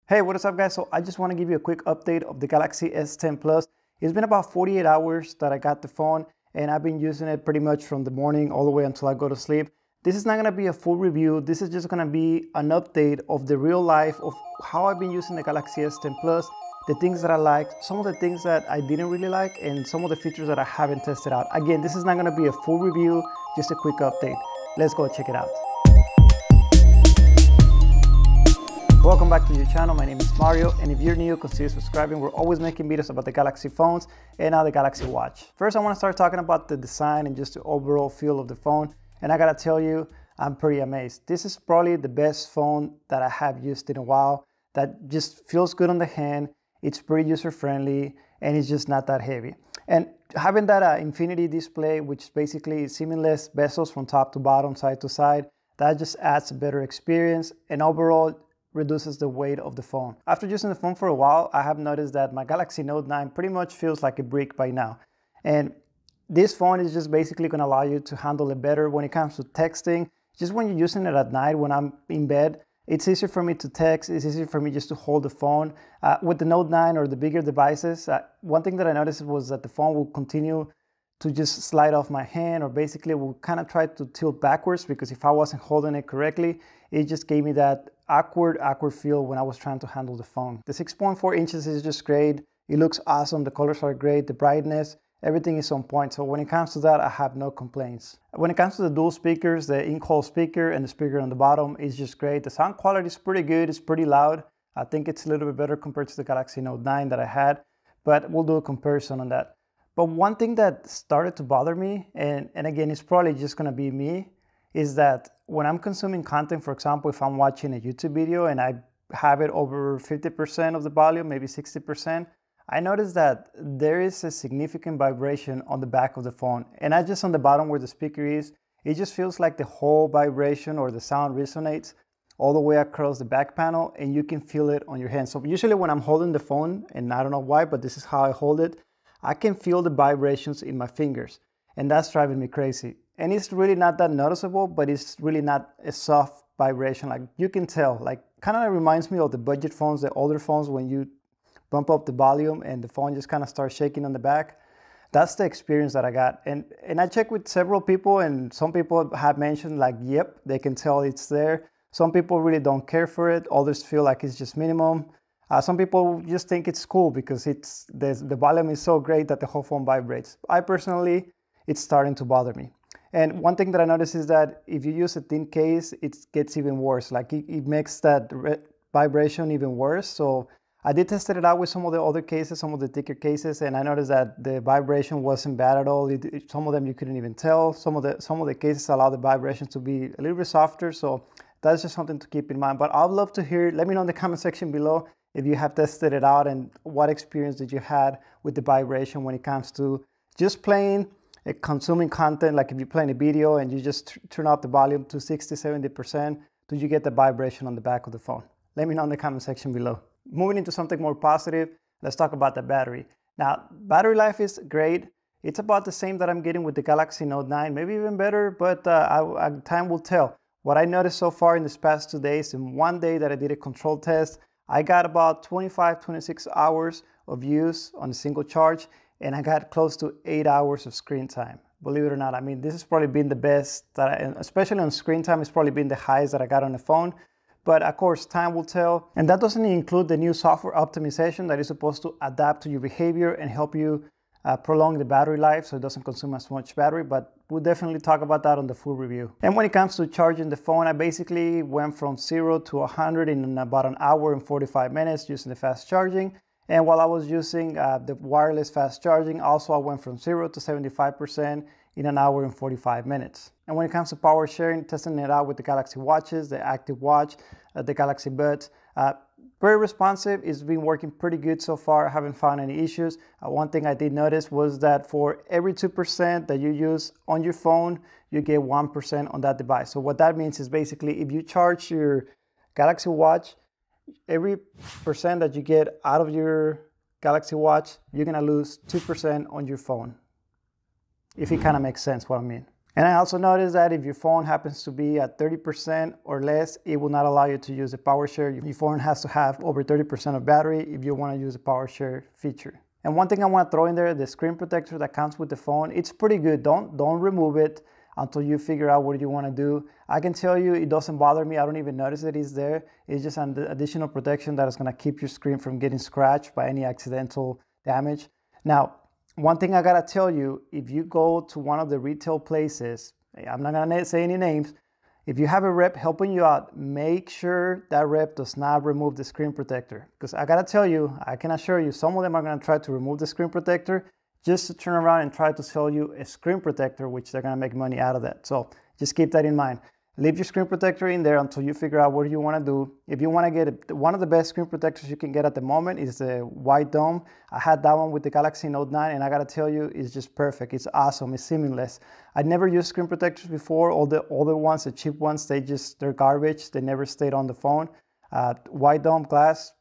Hey, what is up guys? So I just want to give you a quick update of the Galaxy S10 Plus. It's been about 48 hours that I got the phone and I've been using it pretty much from the morning all the way until I go to sleep. This is not going to be a full review. This is just going to be an update of the real life of how I've been using the Galaxy S10 Plus, the things that I like, some of the things that I didn't really like, and some of the features that I haven't tested out. Again, this is not going to be a full review, just a quick update. Let's go check it out. Welcome back to your channel. My name is Mario, and if you're new, consider subscribing. We're always making videos about the Galaxy phones and now the Galaxy Watch. First, I want to start talking about the design and just the overall feel of the phone. And I gotta tell you, I'm pretty amazed. This is probably the best phone that I have used in a while. That just feels good on the hand. It's pretty user-friendly, and it's just not that heavy. And having that infinity display, which basically is seamless bezels from top to bottom, side to side, that just adds a better experience and overall reduces the weight of the phone. After using the phone for a while, I have noticed that my Galaxy Note 9 pretty much feels like a brick by now. And this phone is just basically going to allow you to handle it better when it comes to texting. Just when you're using it at night when I'm in bed, it's easier for me to text. It's easier for me just to hold the phone. With the Note 9 or the bigger devices, one thing that I noticed was that the phone will continue to just slide off my hand, or basically will kind of try to tilt backwards, because if I wasn't holding it correctly, it just gave me that awkward feel when I was trying to handle the phone. The 6.4 inches is just great. It looks awesome. The colors are great. The brightness, everything is on point. So when it comes to that, I have no complaints. When it comes to the dual speakers, the in-call speaker and the speaker on the bottom is just great. The sound quality is pretty good. It's pretty loud. I think it's a little bit better compared to the Galaxy Note 9 that I had, but we'll do a comparison on that. But one thing that started to bother me, and again, it's probably just gonna be me, is that when I'm consuming content, for example, if I'm watching a YouTube video and I have it over 50% of the volume, maybe 60%, I notice that there is a significant vibration on the back of the phone. And not just on the bottom where the speaker is, it just feels like the whole vibration or the sound resonates all the way across the back panel, and you can feel it on your hand. So usually when I'm holding the phone, and I don't know why, but this is how I hold it, I can feel the vibrations in my fingers, and that's driving me crazy. And it's really not that noticeable, but it's really not a soft vibration. Like you can tell, like kind of reminds me of the budget phones, the older phones, when you bump up the volume and the phone just kind of starts shaking on the back. That's the experience that I got. And I checked with several people, and some people have mentioned like, yep, they can tell it's there. Some people really don't care for it. Others feel like it's just minimum. Some people just think it's cool because the volume is so great that the whole phone vibrates. I personally, it's starting to bother me. And one thing that I noticed is that if you use a thin case, it gets even worse. Like it makes that vibration even worse. So I did test it out with some of the other cases, some of the thicker cases, and I noticed that the vibration wasn't bad at all. Some of them you couldn't even tell. Some of the cases allow the vibration to be a little bit softer. So that's just something to keep in mind. But I'd love to hear, let me know in the comment section below if you have tested it out and what experience did you had with the vibration when it comes to just playing, consuming content. Like if you're playing a video and you just turn up the volume to 60–70%, do you get the vibration on the back of the phone? Let me know in the comment section below. Moving into something more positive, let's talk about the battery. Now, battery life is great. It's about the same that I'm getting with the Galaxy Note 9, maybe even better, but time will tell. What I noticed so far in this past 2 days, in one day that I did a control test, I got about 25–26 hours of use on a single charge, and I got close to 8 hours of screen time. Believe it or not, I mean, this has probably been the best that especially on screen time, it's probably been the highest that I got on the phone. But of course, time will tell. And that doesn't include the new software optimization that is supposed to adapt to your behavior and help you prolong the battery life so it doesn't consume as much battery, but we'll definitely talk about that on the full review. And when it comes to charging the phone, I basically went from 0 to 100 in about an hour and 45 minutes using the fast charging. And while I was using the wireless fast charging, also I went from 0 to 75% in an hour and 45 minutes. And when it comes to power sharing, testing it out with the Galaxy Watches, the Active Watch, the Galaxy Buds, very responsive. It's been working pretty good so far. I haven't found any issues. One thing I did notice was that for every 2% that you use on your phone, you get 1% on that device. So what that means is basically if you charge your Galaxy Watch, every percent that you get out of your Galaxy Watch, you're gonna lose 2% on your phone. If it kind of makes sense what I mean. And I also noticed that if your phone happens to be at 30% or less, it will not allow you to use the power share. Your phone has to have over 30% of battery if you want to use the power share feature. And one thing I want to throw in there, the screen protector that comes with the phone, it's pretty good. Don't remove it until you figure out what you want to do. I can tell you it doesn't bother me. I don't even notice that it's there. It's just an additional protection that is going to keep your screen from getting scratched by any accidental damage. Now, one thing I gotta tell you, if you go to one of the retail places, I'm not gonna say any names, if you have a rep helping you out, make sure that rep does not remove the screen protector. Because I gotta tell you, I can assure you, some of them are gonna try to remove the screen protector just to turn around and try to sell you a screen protector, which they're gonna make money out of that. So just keep that in mind. Leave your screen protector in there until you figure out what you want to do. If you want to get one of the best screen protectors you can get at the moment is the white dome. I had that one with the Galaxy Note 9 and I gotta tell you, it's just perfect. It's awesome. It's seamless. I'd never used screen protectors before. All the other ones, the cheap ones, they're garbage. They never stayed on the phone. White dome glass,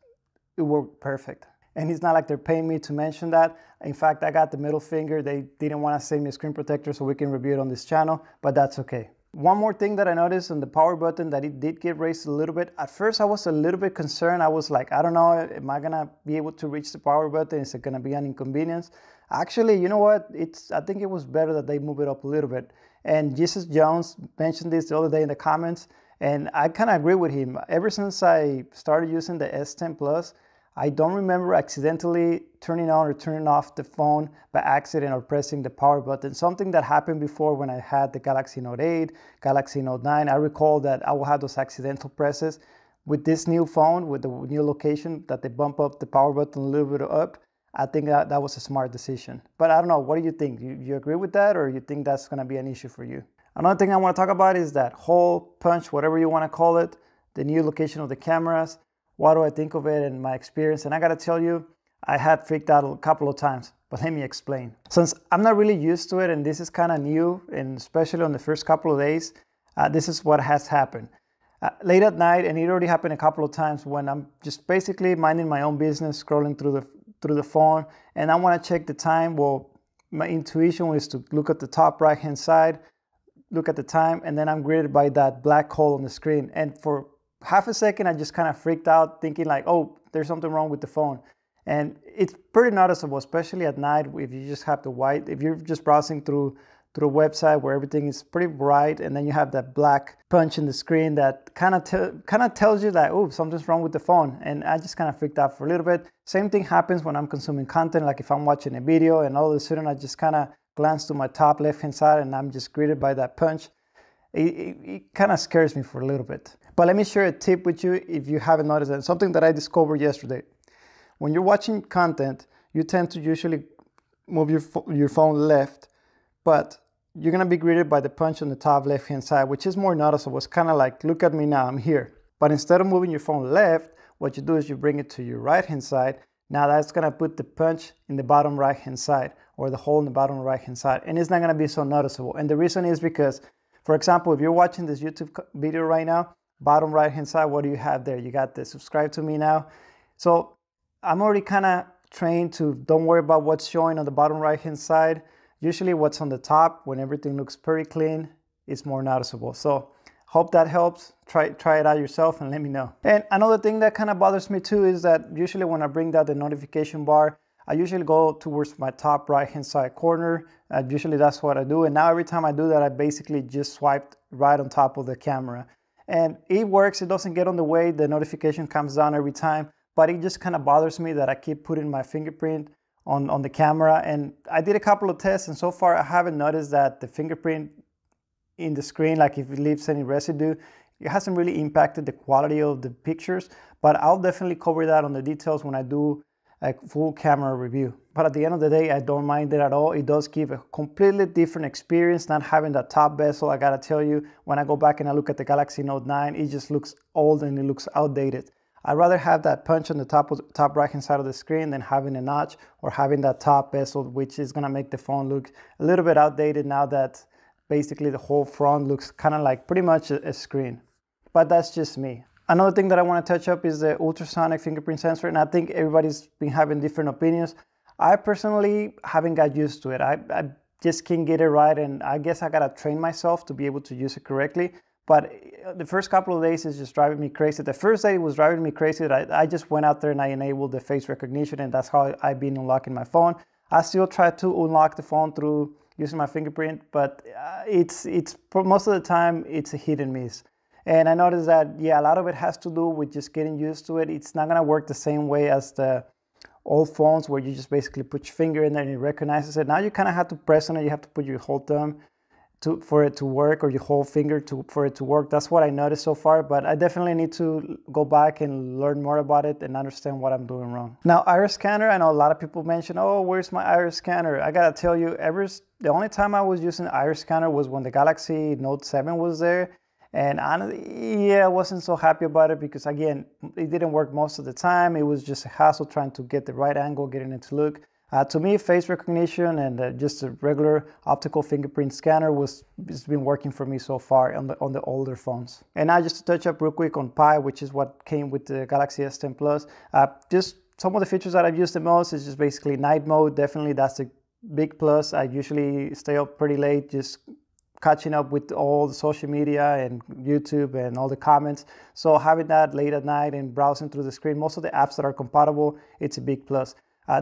it worked perfect. And it's not like they're paying me to mention that. In fact, I got the middle finger. They didn't want to send me a screen protector so we can review it on this channel, but that's okay. One more thing that I noticed on the power button, that it did get raised a little bit. At first I was a little bit concerned. I was like, I don't know, am I gonna be able to reach the power button? Is it gonna be an inconvenience? Actually, you know what? I think it was better that they move it up a little bit. And Jesus Jones mentioned this the other day in the comments, and I kind of agree with him. Ever since I started using the S10 Plus, I don't remember accidentally turning on or turning off the phone by accident or pressing the power button. Something that happened before when I had the Galaxy Note 8, Galaxy Note 9. I recall that I will have those accidental presses. With this new phone, with the new location that they bump up the power button a little bit up, I think that was a smart decision. But I don't know, what do you think? You agree with that, or you think that's gonna be an issue for you? Another thing I wanna talk about is that hole punch, whatever you wanna call it, the new location of the cameras. What do I think of it and my experience? And I gotta tell you, I had freaked out a couple of times, but let me explain. Since I'm not really used to it and this is kind of new, and especially on the first couple of days, this is what has happened. Late at night, and it already happened a couple of times when I'm just basically minding my own business, scrolling through the phone, and I want to check the time. Well, my intuition was to look at the top right hand side, look at the time, and then I'm greeted by that black hole on the screen. And for half a second, I just kind of freaked out, thinking like, oh, there's something wrong with the phone. And it's pretty noticeable, especially at night, if you just have the white, if you're just browsing through a website where everything is pretty bright, and then you have that black punch in the screen that kind of tells you that, oh, something's wrong with the phone. And I just kind of freaked out for a little bit. Same thing happens when I'm consuming content, like if I'm watching a video and all of a sudden I just kind of glance to my top left-hand side and I'm just greeted by that punch. It kind of scares me for a little bit. But let me share a tip with you if you haven't noticed it. Something that I discovered yesterday. When you're watching content, you tend to usually move your phone left, but you're gonna be greeted by the punch on the top left-hand side, which is more noticeable. It's kind of like, look at me now, I'm here. But instead of moving your phone left, what you do is you bring it to your right-hand side. Now that's gonna put the punch in the bottom right-hand side, or the hole in the bottom right-hand side, and it's not gonna be so noticeable. And the reason is because, for example, if you're watching this YouTube video right now, bottom right-hand side, what do you have there? You got the subscribe to me now. So I'm already kind of trained to don't worry about what's showing on the bottom right-hand side. Usually what's on the top, when everything looks pretty clean, is more noticeable. So hope that helps. Try it out yourself and let me know. And another thing that kind of bothers me too is that usually when I bring down the notification bar, I usually go towards my top right-hand side corner. Usually that's what I do. And now every time I do that, I basically just swiped right on top of the camera. And it works. It doesn't get on the way. The notification comes down every time. But it just kind of bothers me that I keep putting my fingerprint on the camera. And I did a couple of tests, and so far I haven't noticed that the fingerprint in the screen, like if it leaves any residue, it hasn't really impacted the quality of the pictures. But I'll definitely cover that on the details when I do a full camera review. But at the end of the day, I don't mind it at all. It does give a completely different experience not having that top bezel. I gotta tell you, when I go back and I look at the Galaxy Note 9, it just looks old and it looks outdated. I'd rather have that punch on the top right hand side of the screen than having a notch or having that top bezel, which is gonna make the phone look a little bit outdated now that basically the whole front looks kind of like pretty much a screen. But that's just me. Another thing that I want to touch up is the ultrasonic fingerprint sensor, and I think everybody's been having different opinions. I personally haven't got used to it. I just can't get it right, and I guess I gotta train myself to be able to use it correctly. But the first couple of days is just driving me crazy. The first day was driving me crazy. I just went out there and I enabled the face recognition, and that's how I've been unlocking my phone. I still try to unlock the phone through using my fingerprint, but it's for most of the time it's a hit and miss. And I noticed that, yeah, a lot of it has to do with just getting used to it. It's not gonna work the same way as the old phones where you just basically put your finger in there and it recognizes it. Now you kind of have to press on it. You have to put your whole thumb for it to work, or your whole finger for it to work. That's what I noticed so far, but I definitely need to go back and learn more about it and understand what I'm doing wrong. Now, iris scanner, I know a lot of people mention, oh, where's my iris scanner? I gotta tell you, the only time I was using iris scanner was when the Galaxy Note 7 was there. And honestly, yeah, I wasn't so happy about it because, again, it didn't work most of the time. It was just a hassle trying to get the right angle, getting it to look. To me, face recognition and just a regular optical fingerprint scanner it's been working for me so far on the older phones. And now just to touch up real quick on Pi, which is what came with the Galaxy S10 Plus. Just some of the features that I've used the most is just basically night mode. Definitely that's a big plus. I usually stay up pretty late just catching up with all the social media and YouTube and all the comments. So having that late at night and browsing through the screen, most of the apps that are compatible, it's a big plus.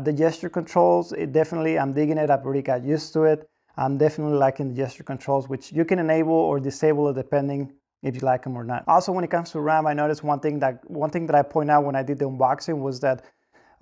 The gesture controls, I'm digging it. I've already got used to it. I'm definitely liking the gesture controls, which you can enable or disable it depending if you like them or not. Also, when it comes to RAM, I noticed one thing that I point out when I did the unboxing was that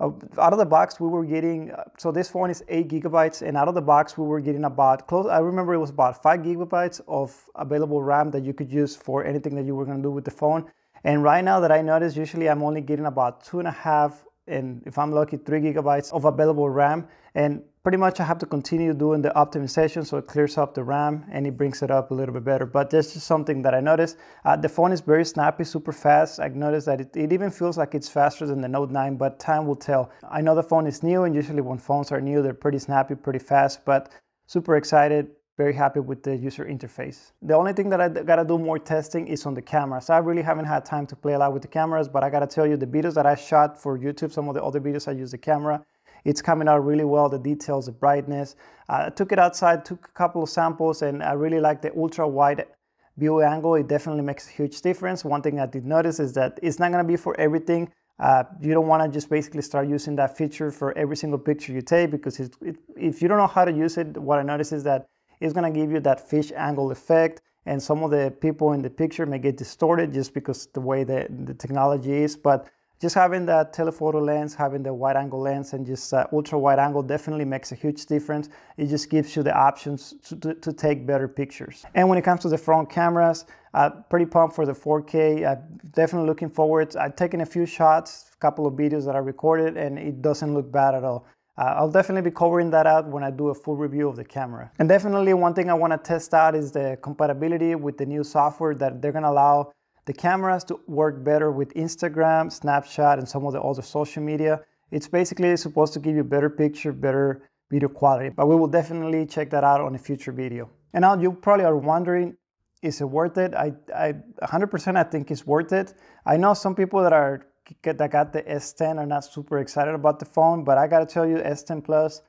out of the box we were getting, so this phone is 8 gigabytes, and out of the box we were getting I remember it was about 5 gigabytes of available RAM that you could use for anything that you were going to do with the phone. And right now that I noticed, usually I'm only getting about 2.5, and if I'm lucky, 3 gigabytes of available RAM. And pretty much I have to continue doing the optimization so it clears up the RAM and it brings it up a little bit better. But that's just something that I noticed. The phone is very snappy, super fast. I noticed that it even feels like it's faster than the Note 9, but time will tell. I know the phone is new, and usually when phones are new, they're pretty snappy, pretty fast, but super excited. Very happy with the user interface. The only thing that I gotta do more testing is on the cameras. I really haven't had time to play a lot with the cameras, but I gotta tell you, the videos that I shot for YouTube, some of the other videos I use the camera, it's coming out really well. The details, the brightness. I took it outside, took a couple of samples, and I really like the ultra wide view angle. It definitely makes a huge difference. One thing I did notice is that it's not gonna be for everything. You don't want to just basically start using that feature for every single picture you take, because if you don't know how to use it, what I noticed is that it's going to give you that fish angle effect, and some of the people in the picture may get distorted just because the way the technology is. But just having that telephoto lens, having the wide angle lens, and just ultra wide angle definitely makes a huge difference. It just gives you the options to take better pictures. And when it comes to the front cameras, pretty pumped for the 4K. Definitely looking forward. I've taken a few shots, a couple of videos that I recorded, and it doesn't look bad at all. I'll definitely be covering that out when I do a full review of the camera. And definitely one thing I want to test out is the compatibility with the new software that they're going to allow the cameras to work better with Instagram, Snapchat, and some of the other social media. It's basically supposed to give you better picture, better video quality, but we will definitely check that out on a future video. And now you probably are wondering, is it worth it? I 100% I think it's worth it. I know some people that got the S10 are not super excited about the phone, but I gotta tell you, S10 Plus,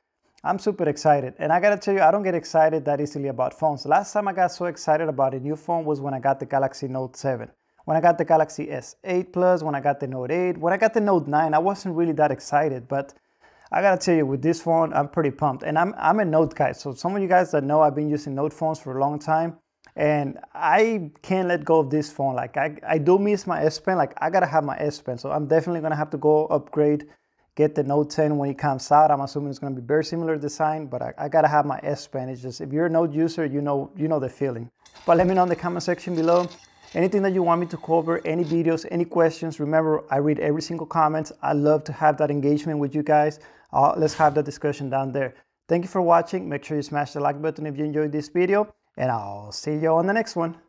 I'm super excited. And I gotta tell you, I don't get excited that easily about phones. The last time I got so excited about a new phone was when I got the Galaxy Note 7. When I got the Galaxy S8 Plus, when I got the Note 8, when I got the Note 9, I wasn't really that excited. But I gotta tell you, with this phone, I'm pretty pumped. And I'm a Note guy. So some of you guys that know, I've been using Note phones for a long time. And I can't let go of this phone. Like I do miss my S Pen. Like I gotta have my S Pen. So I'm definitely gonna have to go upgrade, get the Note 10 when it comes out. I'm assuming it's gonna be very similar design, but I gotta have my S Pen. It's just, if you're a Note user, you know the feeling. But let me know in the comment section below anything that you want me to cover, any videos, any questions. Remember, I read every single comment. I love to have that engagement with you guys. Let's have that discussion down there. Thank you for watching. Make sure you smash the like button if you enjoyed this video, and I'll see you on the next one.